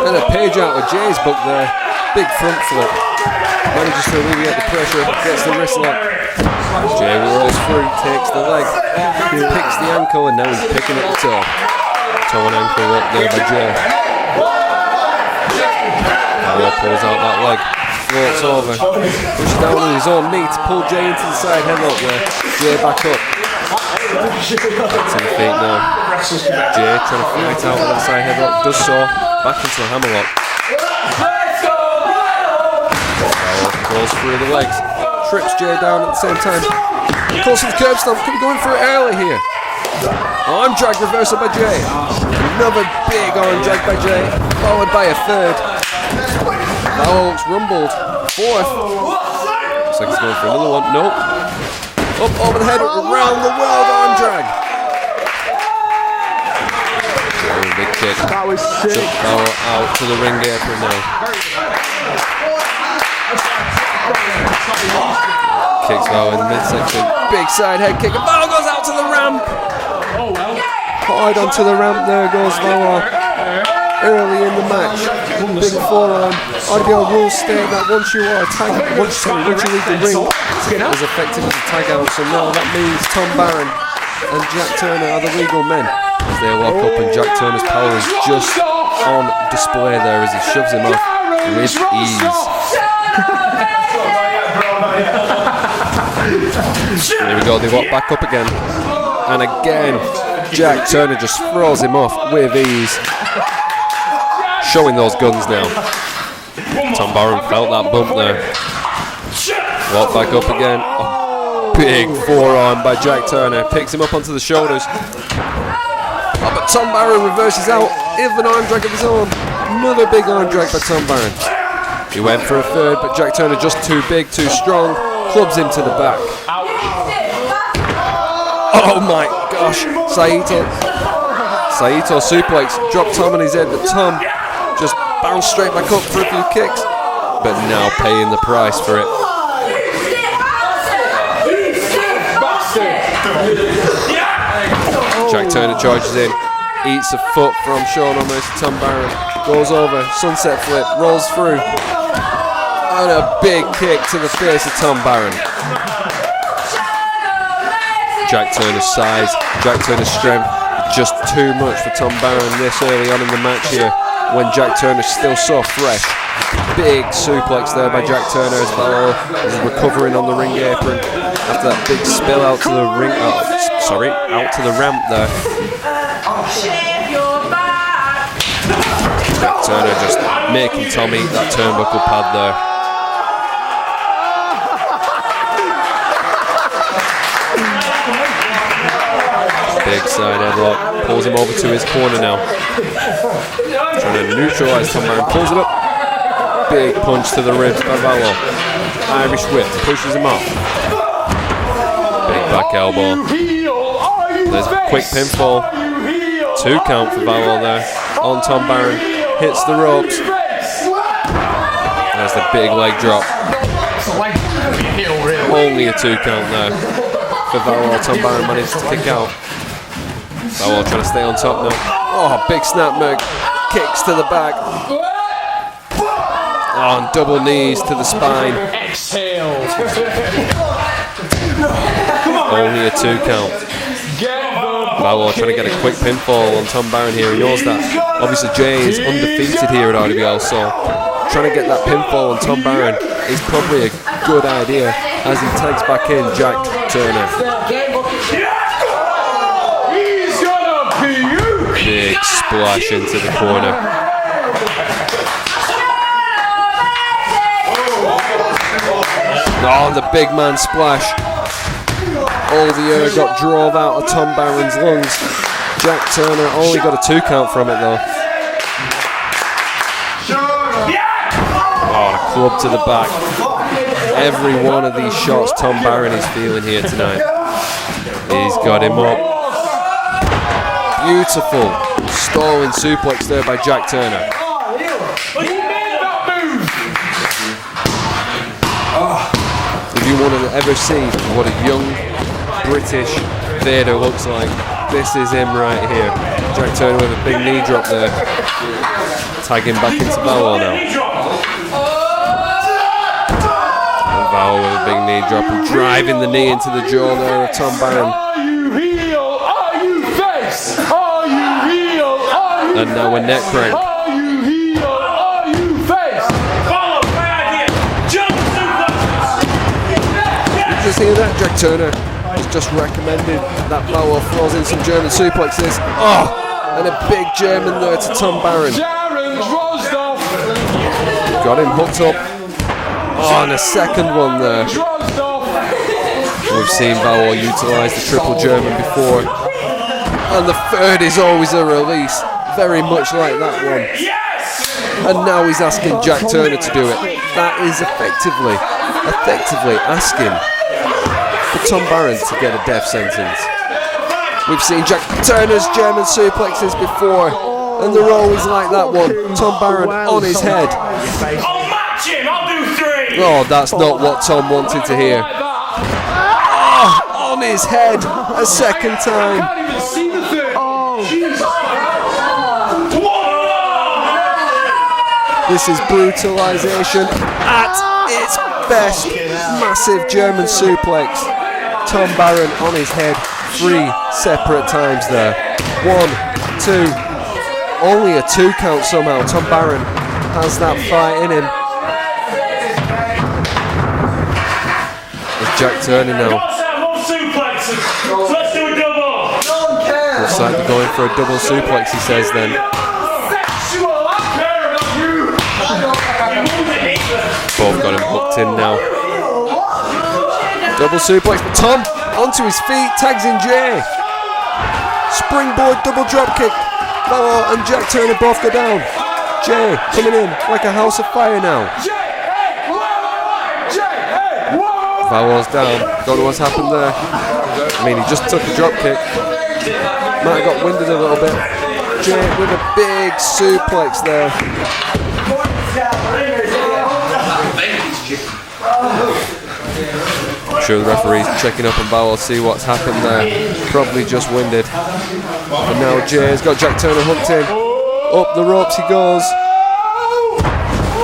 And a page out with Jay's book there. Big front flip. Manages to alleviate the pressure, gets the wrist lock. Jayyy rolls through, takes the leg, picks the ankle, and now he's picking at the toe. Toe and ankle up there by Jayyy. Valo pulls out that leg, floats over, pushes down on his own knee to pull Jayyy into the side headlock there. Jayyy back up. Back to the feet now. Jayyy trying to fight out with that side headlock, does so, back into the hammerlock. Valo rolls through the legs. Trips Jayyy down at the same time. Calls for the curb stomp, could be going for it early here. Arm drag reversal by Jayyy. Another big arm drag by Jayyy, followed by a third. Valo looks rumbled. Fourth. Looks like he's going for another one. Nope. Up over the head, around the world arm drag. Oh, big kick. That was sick. Valo out to the ring apron now. Kicks Valo in the midsection. Big side head kick. And Valo goes out to the ramp. Hard onto the ramp there goes Valo. Early in the match. Big forearm. RWL rules state that once you leave the ring, as effective as a tag out. So now that means Tom Barron and Jack Turner are the legal men as they lock up, and Jack Turner's power is just on display there as he shoves him off with ease. Here we go, they walk back up again, and again Jack Turner just throws him off with ease, showing those guns now. Tom Barron felt that bump there. Walk back up again. Oh, big forearm by Jack Turner, picks him up onto the shoulders. Oh, but Tom Barron reverses out, with an arm drag of his own. Another big arm drag by Tom Barron. He went for a third, but Jack Turner just too big, too strong, clubs him to the back. Oh my gosh, Saito suplex, dropped Tom on his head, but Tom just bounced straight back up for a few kicks, but now paying the price for it. Jack Turner charges in, eats a foot from Sean almost to Tom Barron, goes over, sunset flip, rolls through, and a big kick to the face of Tom Barron. Jack Turner's size, Jack Turner's strength, just too much for Tom Barron this early on in the match here, when Jack Turner's still so fresh. Big suplex there by Jack Turner as Valo is recovering on the ring apron after that big spill out to the ring. Out to the ramp there. Jack Turner just making Tom eat that turnbuckle pad there. Big side headlock, pulls him over to his corner now. Trying to neutralise Tom Barron, pulls it up. Big punch to the ribs by Valo. Irish whip, pushes him off. Big back elbow. There's a quick pinfall. 2 count for Valo there. On Tom Barron, hits the ropes. There's the big leg drop. Only a 2 count there for Valo. Tom Barron managed to kick out. Valo trying to stay on top now. Oh, big snap move. Kicks to the back. Oh, and double knees to the spine. Only a 2 count. Valo trying to get a quick pinfall on Tom Barron here. He knows that obviously Jayyy is undefeated here at RWL, so trying to get that pinfall on Tom Barron is probably a good idea as he tags back in Jack Turner. Big splash into the corner. Oh, the big man splash. All the air got drove out of Tom Barron's lungs. Jack Turner only got a 2 count from it though. Oh, a club to the back. Every one of these shots Tom Barron is feeling here tonight. He's got him up. Beautiful stalling suplex there by Jack Turner. If you want to ever see what a young British Vader looks like, this is him right here. Jack Turner with a big knee drop there. Tagging back into Valo now. And Valo with a big knee drop and driving the knee into the jaw there of Tom Barron. And now a neck crank. Just hear that, Jack Turner has just recommended that Valo throws in some German suplexes. Oh, and a big German there to Tom Barron. Got him hooked up. Oh, and a second one there. We've seen Valo utilise the triple German before. And the third is always a release, very much like that one. And now he's asking Jack Turner to do it. That is effectively asking for Tom Barron to get a death sentence. We've seen Jack Turner's German suplexes before, and they're always like that one. Tom Barron on his head. I'll match him, I'll do 3. Oh, that's not what Tom wanted to hear. Oh, on his head a second time. This is brutalization at its best. Massive German suplex. Tom Barron on his head 3 separate times there. 1, 2, only a 2 count somehow. Tom Barron has that fight in him. There's Jack Turner now. Looks like they're going for a double suplex, he says then. Both got him hooked in now. Double suplex, but Tom onto his feet, tags in Jay. Springboard double drop kick. Valo and Jack Turner both go down. Jay coming in like a house of fire now. Valo's down. Don't know what's happened there. I mean, he just took a drop kick. Might have got winded a little bit. Jay with a big suplex there. I'm sure the referee's checking up on Valo to see what's happened there. Probably just winded. But now Jay's got Jack Turner hooked in. Up the ropes he goes.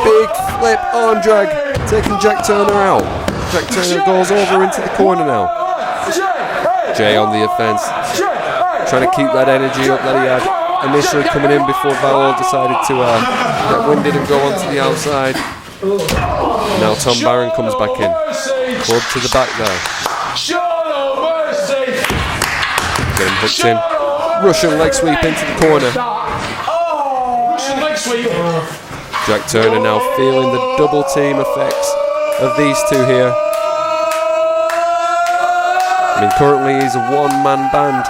Big flip arm drag, taking Jack Turner out. Jack Turner goes over into the corner now. Jay on the offense, trying to keep that energy up that he had initially coming in before Valo decided to get winded and go onto the outside. Now Tom Barron comes back in. Club to the back there. Get him hooked in. Russian leg sweep into the corner. Jack Turner now feeling the double team effects of these two here. I mean, currently he's a one-man band.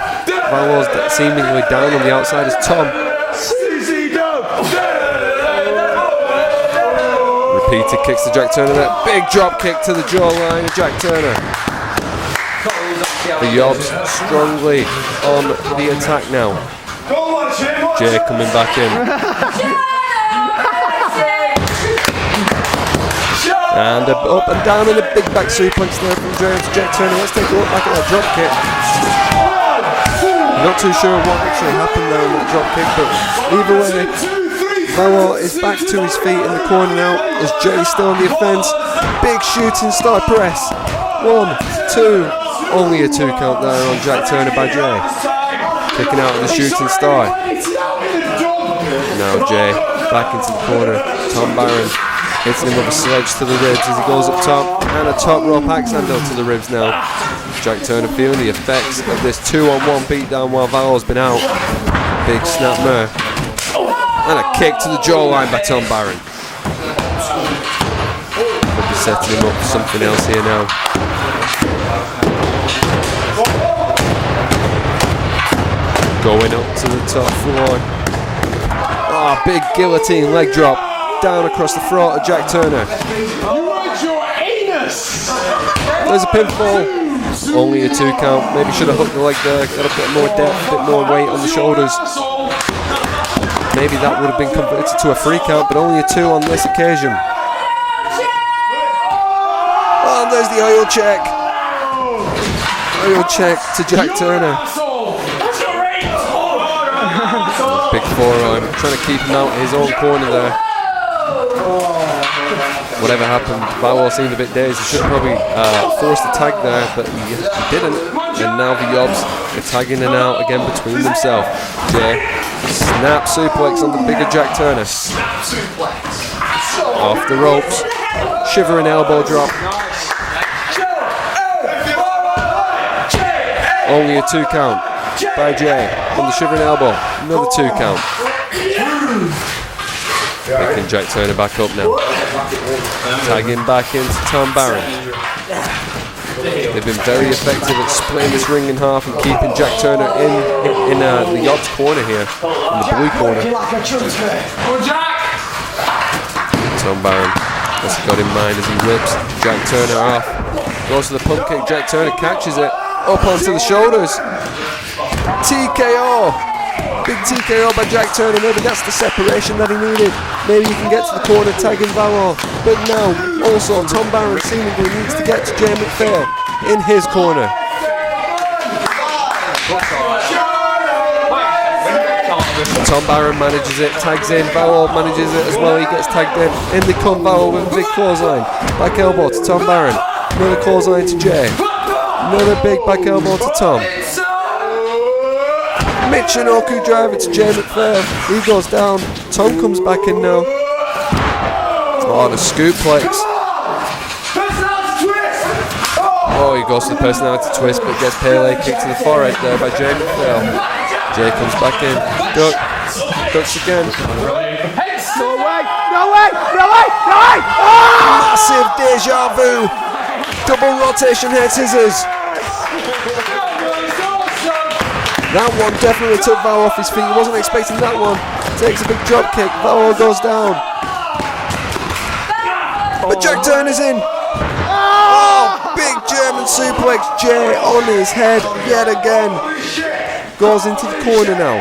Valo's seemingly down on the outside as Tom. Repeated kicks to Jack Turner there. Big drop kick to the jawline of Jack Turner. The YOBz strongly on the attack now. Jay coming back in. And up and down in a big back suplex there from Jack Turner. Let's take a look back at that drop kick. I'm not too sure what actually happened there in that drop kick, but either way, Valo is back to his feet in the corner now as Jay's still on the offense. Big shooting star press. 1, 2, only a 2 count there on Jack Turner by Jay. Kicking out of the shooting star. Now Jay back into the corner. Tom Barron hitting him with a sledge to the ribs as he goes up top, and a top rope axe handle to the ribs now. Jack Turner feeling the effects of this 2-on-1 beatdown while Valo's been out. Big snap there. And a kick to the jawline by Tom Barron. Could be setting him up for something else here now. Going up to the top floor. Ah, big guillotine leg drop. Down across the throat of Jack Turner. There's a pinfall. Only a 2 count. Maybe should have hooked the leg there. Got a bit more depth, a bit more weight on the shoulders. Maybe that would have been converted to a 3 count, but only a 2 on this occasion. Oh, and there's the oil check. Oil check to Jack Turner. Big forearm, trying to keep him out of his own corner there. Whatever happened, Valo seemed a bit dazed. He should have probably forced a tag there, but he didn't. And now the YOBz are tagging in and out again between themselves. Jay, snap suplex on the bigger Jack Turner. Off the ropes, shivering elbow drop. Only a 2 count by Jay on the shivering elbow. Another 2 count. Picking Jack Turner back up now. Tagging back into Tom Barron. They've been very effective at splitting this ring in half and keeping Jack Turner in the YOBz corner here, in the blue corner. Tom Barron, that's got in mind as he whips Jack Turner off. Goes to the pump kick, Jack Turner catches it. Up onto the shoulders. TKO. Big TKO by Jack Turner. Maybe that's the separation that he needed. Maybe he can get to the corner tagging Valo. But now Also, Tom Barron seemingly needs to get to Jay McPhail in his corner. Tom Barron manages it, tags in, Valo manages it as well, he gets tagged in they come, Valo with a big clothesline, back elbow to Tom Barron, another clothesline to Jay, another big back elbow to Tom. Michinoku driver to Jay McPhail, he goes down, Tom comes back in now. Oh, the scoop plex. Oh, he goes to the personality twist but gets Pele kicked to the forehead there by Jay McPhail. Jay comes back in, ducks again. No way! No way! No way! No way! Massive deja vu. Double rotation head scissors. That one definitely took Valo off his feet. He wasn't expecting that one. Takes a big drop kick. Valo goes down. But Jack Turner's in. Oh, big German suplex. Jay on his head yet again. Goes into the corner now.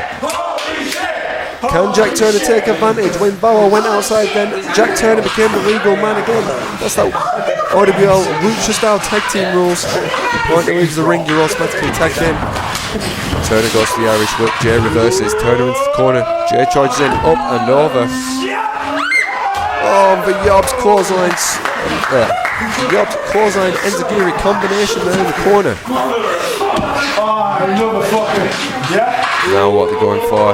Can Jack Turner take advantage? When Valo went outside, then Jack Turner became the legal man again. That's that RWL Lucha style tag team rules. The point that leaves the ring, you're automatically tagged in. Turner goes to the Irish whip. Jay reverses. Turner into the corner. Jay charges in, up and over. Oh, the YOBz clotheslines. YOBz clothesline enziguri combination there in the corner. Now what they're going for.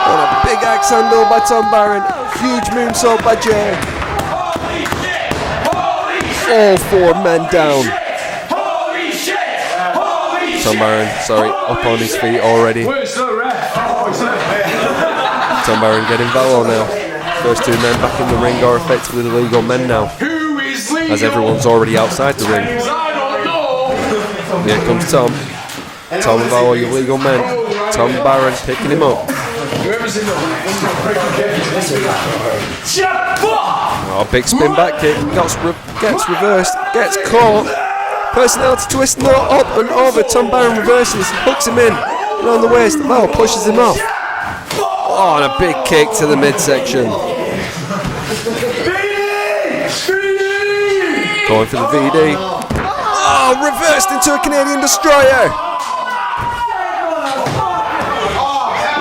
And a big axe handle by Tom Barron. Huge moonsault by Jay. All four men down. Tom Barron, sorry, up on his feet already. Tom Barron getting Valo now. First two men back in the ring are effectively the legal men now, as everyone's already outside the ring. Here comes Tom. Tom and Valo, your legal men. Tom Barron picking him up. Oh, big spin back kick. Gets reversed. Gets caught. Personality twist. No, up and over. Tom Barron reverses. Hooks him in. Around the waist. Valo pushes him off. Oh, and a big kick to the midsection. Going for the VD. Oh, reversed into a Canadian Destroyer.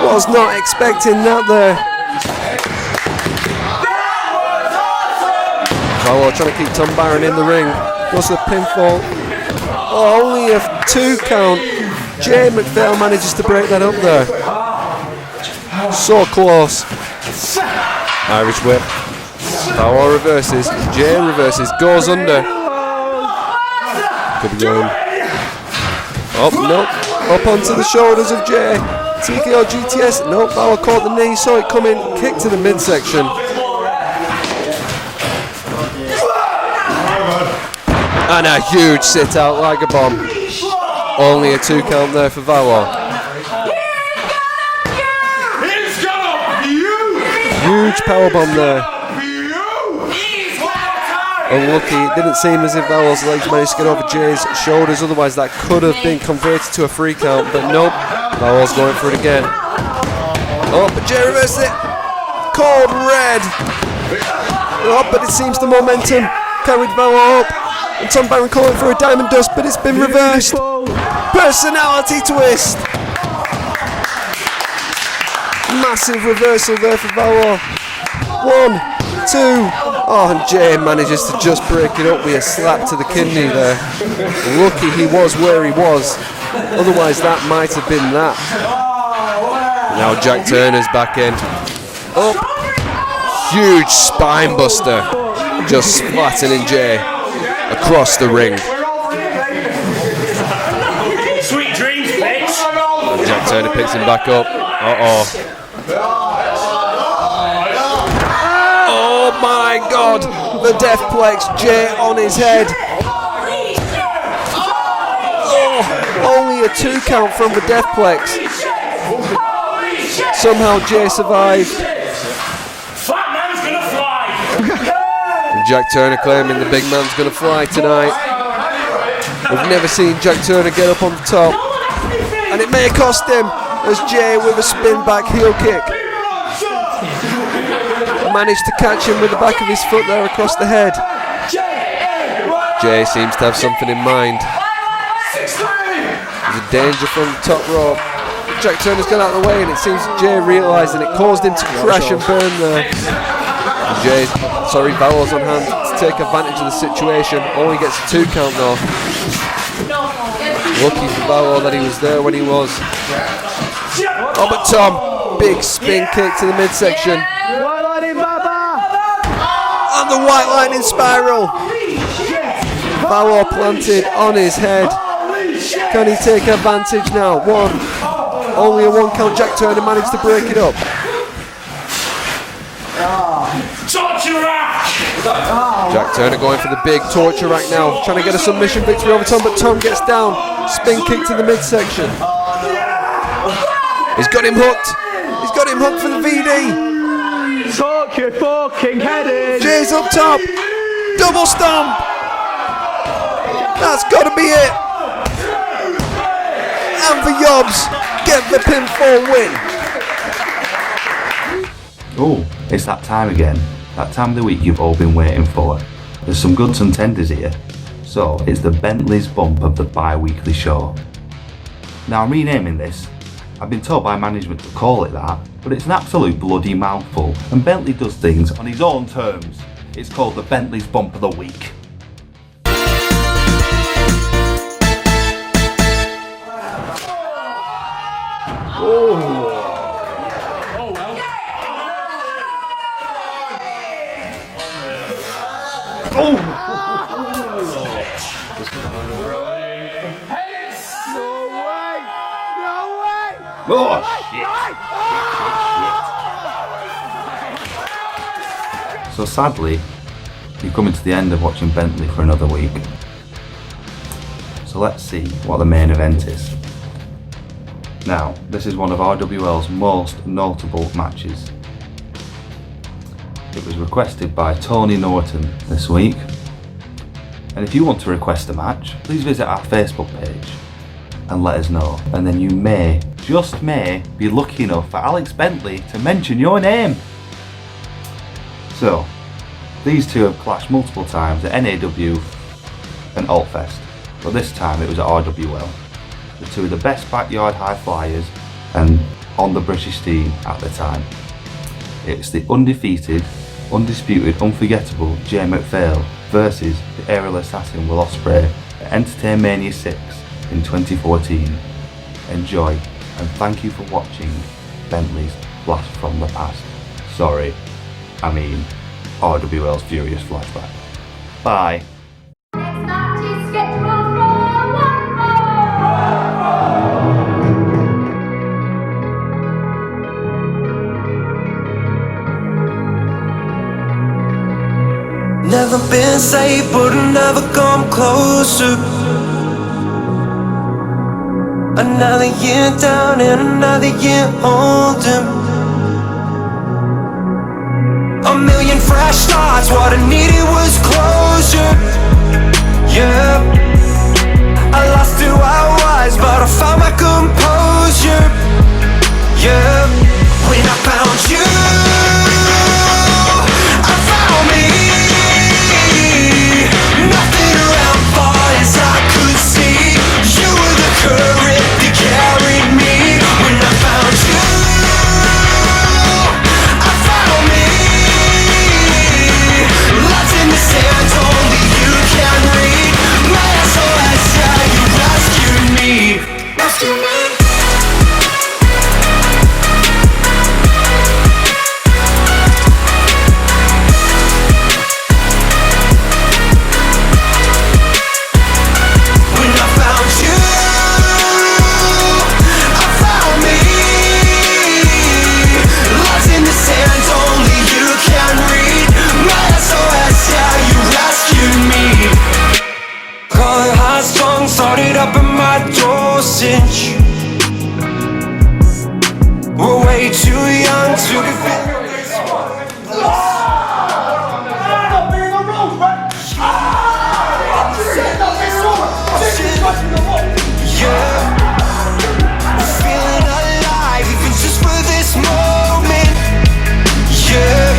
Was not expecting that there. Valo trying to keep Tom Barron in the ring. Goes to the pinfall. Oh, only a 2 count. Jay McPhail manages to break that up there. So close. Irish whip. Valo reverses. Jay reverses. Goes under. Could be going. Oh, no. Up onto the shoulders of Jay. TKO GTS. Nope, Valo caught the knee. Saw it coming. Kick to the midsection. And a huge sit out like a bomb. Only a 2 count there for Valo. Huge powerbomb there. Unlucky, it didn't seem as if Valo's legs managed to get over Jay's shoulders, otherwise that could have been converted to a 3 count, but nope, Valo's going for it again. Oh, but Jay reversed it. Cold red. Oh, but it seems the momentum carried Valo up. And Tom Barron calling for a diamond dust, but it's been reversed. Personality twist. Massive reversal there for Valo. 1, 2. Oh, and Jay manages to just break it up with a slap to the kidney there. Lucky he was where he was. Otherwise that might have been that. Now Jack Turner's back in. Up. Huge spine buster. Just flattening Jay across the ring. Sweet dreams, bitch. And Jack Turner picks him back up. Uh-oh. Oh my God! The Deathplex, Jay on his head. Oh, only a 2 count from the Deathplex. Somehow Jay survived. Fat man's gonna fly. And Jack Turner claiming the big man's gonna fly tonight. We've never seen Jack Turner get up on the top. And it may cost him as Jay with a spin back heel kick. managed to catch him with the back of his foot there across the head. Jayyy seems to have something in mind. There's a danger from the top rope. Jack Turner's gone out of the way, and it seems Jayyy realising it caused him to crash and burn there. Valo's on hand to take advantage of the situation. Only gets a 2 count though. Lucky for Valo that he was there when he was. Oh, but Tom, big spin kick to the midsection. And the white lightning spiral. Valo planted on his head. Can he take advantage now? Only a 1 count. Jack Turner managed to break it up. Jack Turner going for the big torture rack now, trying to get a submission victory over Tom, but Tom gets down. Spin kick to the midsection. He's got him hooked. He's got him hooked for the VD. Talk your fucking head in. Jayy's up top. Double stomp. That's got to be it. And for YOBz, get the pinfall win. Oh, it's that time again. That time of the week you've all been waiting for. There's some goods and tenders here. So it's the Bentley's bump of the bi-weekly show. Now I'm renaming this. I've been told by management to call it that, but it's an absolute bloody mouthful, and Bentley does things on his own terms. It's called the Bentley's bump of the week. Oh shit! So sadly, you're coming to the end of watching Bentley for another week. So let's see what the main event is. Now, this is one of RWL's most notable matches. It was requested by Tony Norton this week. And if you want to request a match, please visit our Facebook page and let us know. And then you may, just may, be lucky enough for Alex Bentley to mention your name. So, these two have clashed multiple times at NAW and Altfest, but this time it was at RWL. The two of the best backyard high flyers and on the British scene at the time. It's the undefeated, undisputed, unforgettable Jayyy McPhail versus the aerial assassin Will Ospreay at Entertainmania 6 in 2014. Enjoy, and thank you for watching Bentley's Blast from the Past. Sorry, I mean RWL's Furious Flashback. Bye. Never been safe, but I'll never come closer. Another year down and another year older. A million fresh starts, what I needed was closure. Yeah, I lost who I was, but I found my composure. Yeah, when I found you, I found me. Nothing around far as I could see. You were the current that carried me. When I found you, I found me. Lost in the sand, only you can read. My SOS, yeah, you rescued me. Rescue me. Started up in my dosage. We're way too young to defend. Yeah, feeling alive, even just for this moment. Yeah,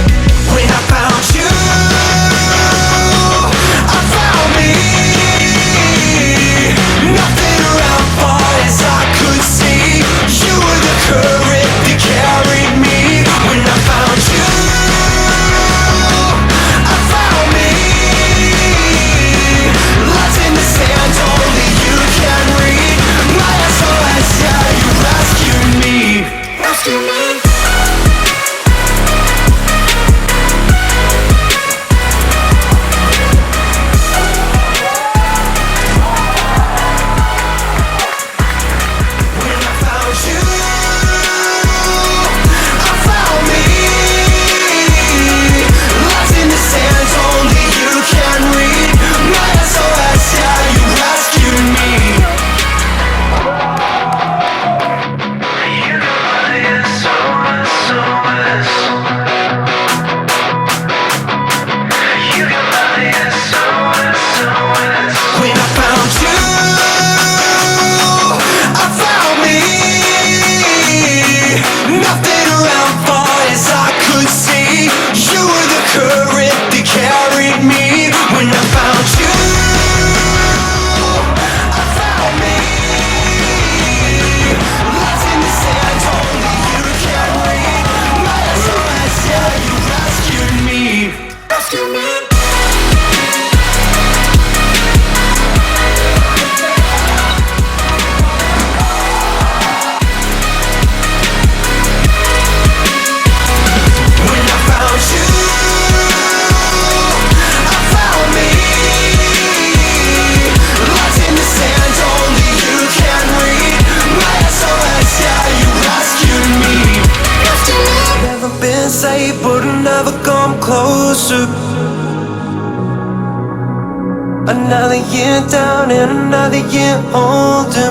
Another year down and another year older.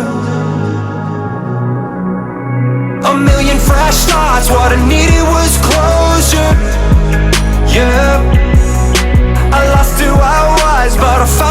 A million fresh starts, what I needed was closure. Yeah, I lost who I was, but I found